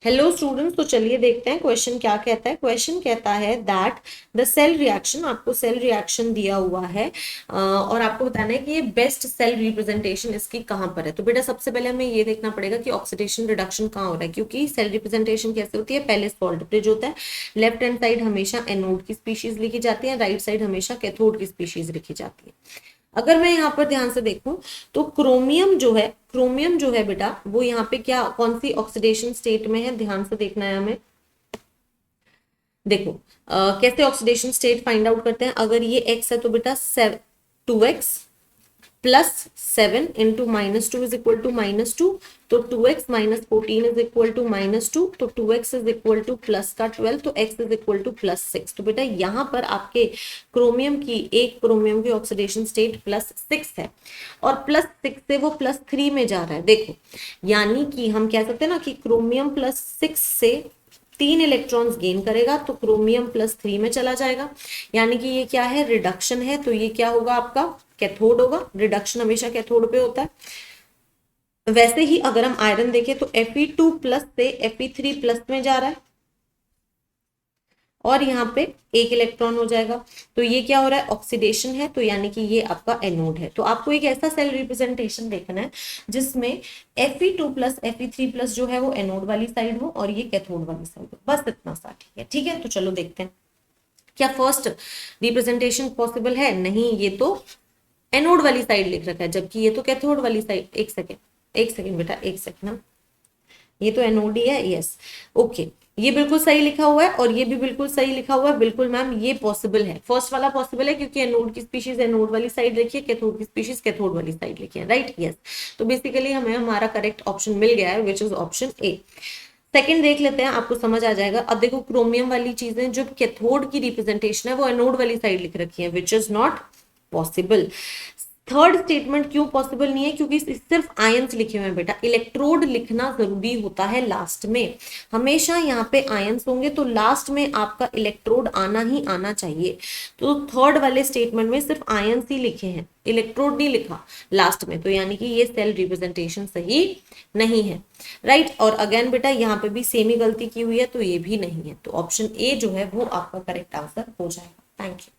Hello students, तो चलिए देखते हैं क्वेश्चन क्या कहता है। क्वेश्चन कहता है दैट द सेल रिएक्शन, आपको सेल रिएक्शन दिया हुआ है और आपको बताना है कि ये बेस्ट सेल रिप्रेजेंटेशन इसकी कहाँ पर है। तो बेटा सबसे पहले हमें ये देखना पड़ेगा कि ऑक्सीडेशन रिडक्शन कहाँ हो रहा है, क्योंकि सेल रिप्रेजेंटेशन कैसे होती है, पहले सॉल्ट ब्रिज होता है, लेफ्ट हैंड साइड हमेशा एनोड की स्पीशीज लिखी जाती है, राइट साइड हमेशा कैथोड की स्पीशीज लिखी जाती है। अगर मैं यहाँ पर ध्यान से देखूं तो क्रोमियम जो है बेटा वो यहाँ पे क्या, कौन सी ऑक्सीडेशन स्टेट में है, ध्यान से देखना है हमें। देखो कैसे ऑक्सीडेशन स्टेट फाइंड आउट करते हैं। अगर ये x है तो बेटा 2x plus 7 into -2 is equal to -2, तो 2x minus 14 is equal to -2, तो 2x is equal two plus का 12, तो x इज इक्वल टू +6। तो बेटा यहाँ पर आपके एक क्रोमियम की ऑक्सीडेशन स्टेट +6 है और +6 से वो +3 में जा रहा है। देखो यानी कि हम कह सकते हैं ना कि क्रोमियम +6 से 3 इलेक्ट्रॉन्स गेन करेगा तो क्रोमियम +3 में चला जाएगा, यानी कि ये क्या है, रिडक्शन है। तो ये क्या होगा, आपका कैथोड होगा। रिडक्शन हमेशा कैथोड पे होता है। वैसे ही अगर हम आयरन देखें तो Fe2+ से Fe3+ में जा रहा है और यहाँ पे एक इलेक्ट्रॉन हो जाएगा। तो ये क्या हो रहा है, ऑक्सीडेशन है, तो यानी कि ये आपका एनोड है। तो आपको एक ऐसा सेल रिप्रेजेंटेशन देखना है जिसमें Fe2+ Fe3+ जो है वो एनोड वाली साइड हो और ये कैथोड वाली साइड हो। बस इतना सा ठीक है। ठीक है, तो चलो देखते हैं क्या फर्स्ट रिप्रेजेंटेशन पॉसिबल है। नहीं, ये तो एनोड वाली साइड लिख रखा है जबकि ये तो कैथोड वाली साइड। एक सेकेंड बेटा, एक सेकेंड ना, ये तो एनोड ही है। यस, ओके, ये बिल्कुल सही लिखा हुआ है और ये भी बिल्कुल सही लिखा हुआ है। बिल्कुल मैम, ये पॉसिबल है, फर्स्ट वाला पॉसिबल है क्योंकि एनोड की स्पीशीज एनोड वाली साइड लिखी है, कैथोड की स्पीशीज कैथोड वाली साइड लिखी है। Right, yes. तो बेसिकली हमें हमारा करेक्ट ऑप्शन मिल गया है which is option A. Second देख लेते हैं, आपको समझ आ जाएगा। अब देखो क्रोमियम वाली चीजें जो कैथोड की रिप्रेजेंटेशन है वो एनोड वाली साइड लिख रखी है, which is not possible. Third statement क्यों पॉसिबल नहीं है, क्योंकि सिर्फ आयंस लिखे हुए हैं बेटा। इलेक्ट्रोड लिखना जरूरी होता है लास्ट में, हमेशा यहाँ पे आयंस होंगे तो लास्ट में आपका इलेक्ट्रोड आना ही आना चाहिए। तो थर्ड वाले स्टेटमेंट में सिर्फ आयंस ही लिखे हैं, इलेक्ट्रोड नहीं लिखा लास्ट में, तो यानी कि ये सेल रिप्रेजेंटेशन सही नहीं है। राइट, और अगेन बेटा यहाँ पे भी सेम ही गलती की हुई है, तो ये भी नहीं है। तो ऑप्शन ए जो है वो आपका करेक्ट आंसर हो जाएगा। Thank you.